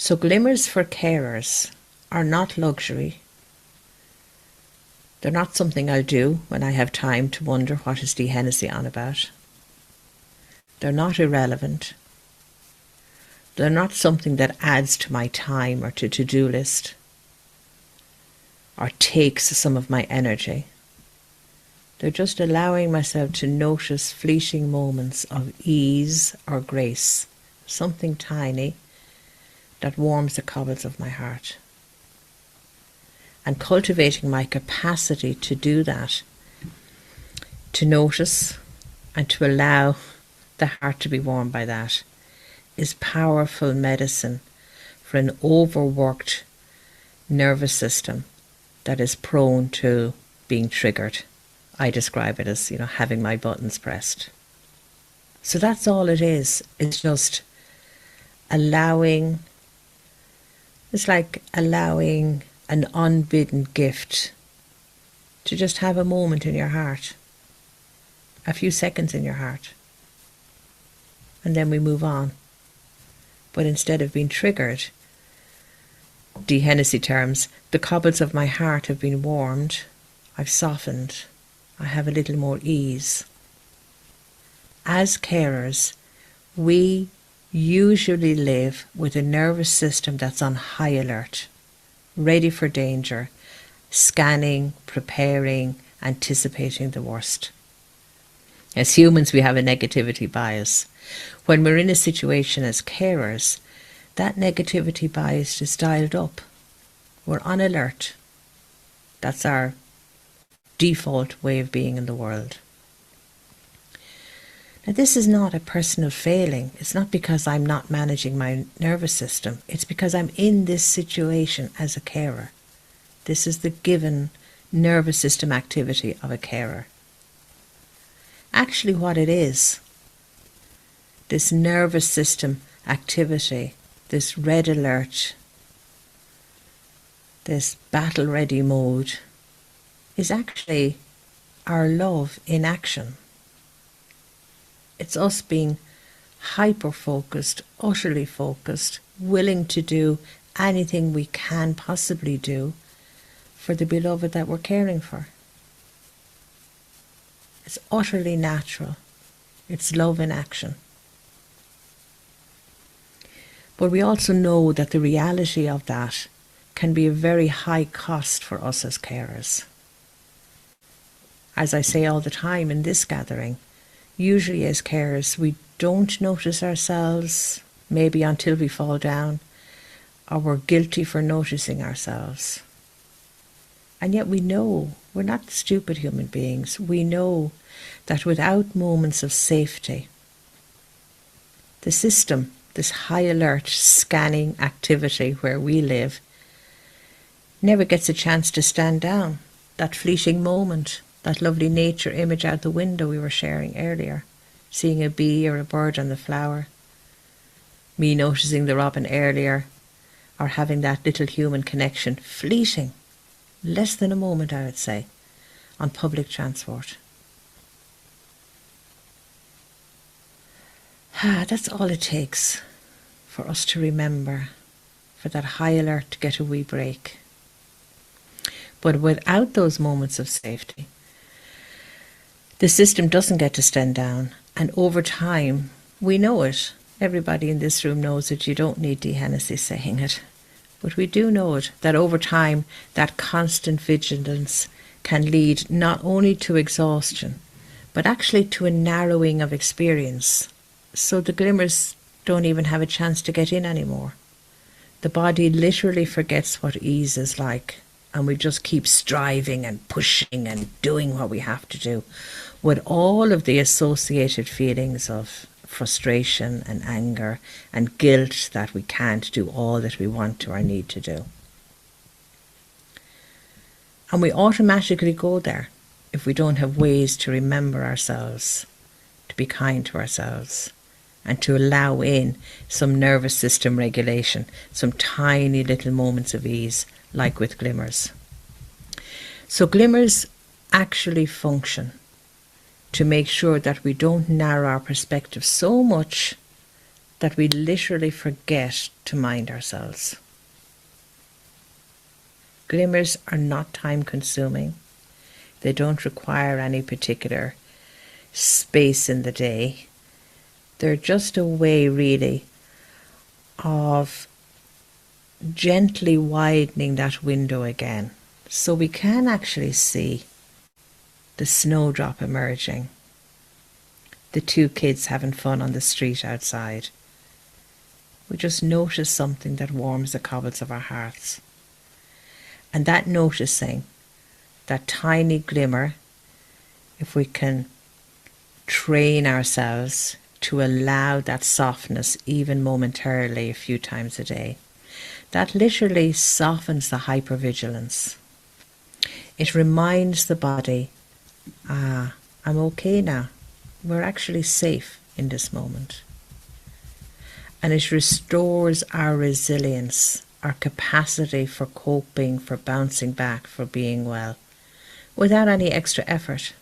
So glimmers for carers are not luxury. They're not something I'll do when I have time to wonder what is Dee Hennessy on about. They're not irrelevant. They're not something that adds to my time or to-do list or takes some of my energy. They're just allowing myself to notice fleeting moments of ease or grace, something tiny that warms the cobbles of my heart. And cultivating my capacity to do that, to notice and to allow the heart to be warmed by that, is powerful medicine for an overworked nervous system that is prone to being triggered. I describe it as, having my buttons pressed. So that's all it is. It's just allowing, it's like allowing an unbidden gift to just have a moment in your heart, a few seconds in your heart, and then we move on. But instead of being triggered, Dee Hennessy terms, the cobbles of my heart have been warmed, I've softened, I have a little more ease. As carers, we usually live with a nervous system that's on high alert, ready for danger, scanning, preparing, anticipating the worst. As humans, we have a negativity bias. When we're in a situation as carers, that negativity bias is dialed up. We're on alert. That's our default way of being in the world. Now, this is not a personal failing. It's not because I'm not managing my nervous system. It's because I'm in this situation as a carer. This is the given nervous system activity of a carer. Actually, what it is, this nervous system activity, this red alert, this battle-ready mode, is actually our love in action. It's us being hyper-focused, utterly focused, willing to do anything we can possibly do for the beloved that we're caring for. It's utterly natural. It's love in action. But we also know that the reality of that can be a very high cost for us as carers. As I say all the time in this gathering, usually as carers we don't notice ourselves, maybe until we fall down, or we're guilty for noticing ourselves. And yet we know, we're not stupid human beings, we know that without moments of safety, the system, this high alert scanning activity where we live, never gets a chance to stand down. That fleeting moment, that lovely nature image out the window we were sharing earlier, seeing a bee or a bird on the flower, me noticing the robin earlier, or having that little human connection, fleeting, less than a moment I would say, on public transport. That's all it takes for us to remember, for that high alert to get a wee break. But without those moments of safety, the system doesn't get to stand down, and over time, we know it. Everybody in this room knows it. You don't need Dee Hennessy saying it. But we do know it, that over time, that constant vigilance can lead not only to exhaustion, but actually to a narrowing of experience. So the glimmers don't even have a chance to get in anymore. The body literally forgets what ease is like, and we just keep striving and pushing and doing what we have to do, with all of the associated feelings of frustration and anger and guilt that we can't do all that we want to or need to do. And we automatically go there if we don't have ways to remember ourselves, to be kind to ourselves, and to allow in some nervous system regulation, some tiny little moments of ease, like with glimmers. So glimmers actually function to make sure that we don't narrow our perspective so much that we literally forget to mind ourselves. Glimmers are not time consuming. They don't require any particular space in the day. They're just a way, really, of gently widening that window again, so we can actually see the snowdrop emerging, the two kids having fun on the street outside. We just notice something that warms the cobbles of our hearts. And that noticing, that tiny glimmer, if we can train ourselves to allow that softness even momentarily a few times a day, that literally softens the hypervigilance. It reminds the body, I'm okay now. We're actually safe in this moment. And it restores our resilience, our capacity for coping, for bouncing back, for being well, without any extra effort.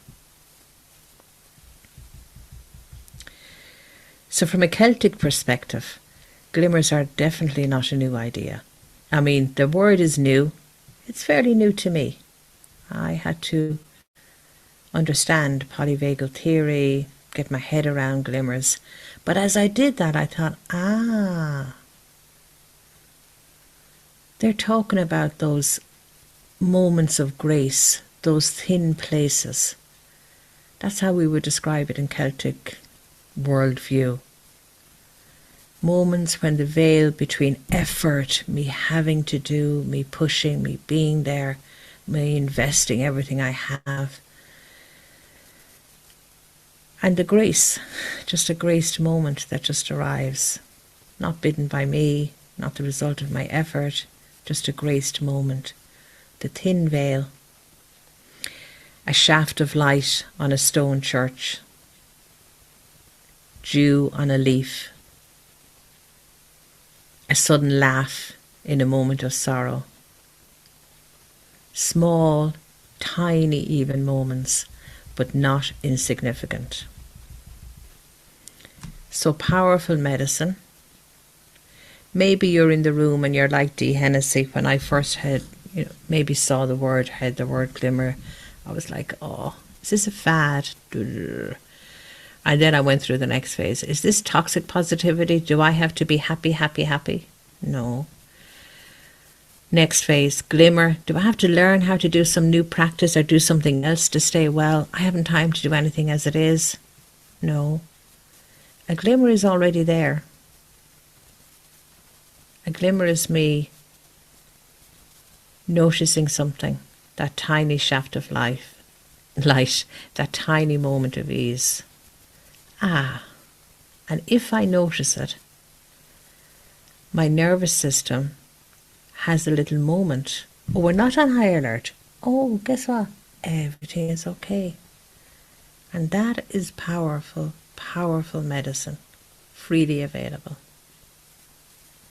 So from a Celtic perspective, glimmers are definitely not a new idea. I mean, the word is new. It's fairly new to me. I had to understand polyvagal theory, get my head around glimmers. But as I did that, I thought, they're talking about those moments of grace, those thin places. That's how we would describe it in Celtic worldview. Moments when the veil between effort, me having to do, me pushing, me being there, me investing everything I have, and the grace, just a graced moment that just arrives, not bidden by me, not the result of my effort, just a graced moment. The thin veil, a shaft of light on a stone church, dew on a leaf, a sudden laugh in a moment of sorrow. Small, tiny even moments, but not insignificant. So powerful medicine. Maybe you're in the room and you're like Dee Hennessy. When I first had, maybe saw the word, heard the word glimmer, I was like, oh, is this a fad? And then I went through the next phase. Is this toxic positivity? Do I have to be happy, happy, happy? No. Next phase, glimmer. Do I have to learn how to do some new practice or do something else to stay well? I haven't time to do anything as it is. No. A glimmer is already there. A glimmer is me noticing something, that tiny shaft of light, that tiny moment of ease. And if I notice it, my nervous system has a little moment. Oh, we're not on high alert. Oh, guess what? Everything is okay. And that is powerful, powerful medicine, freely available.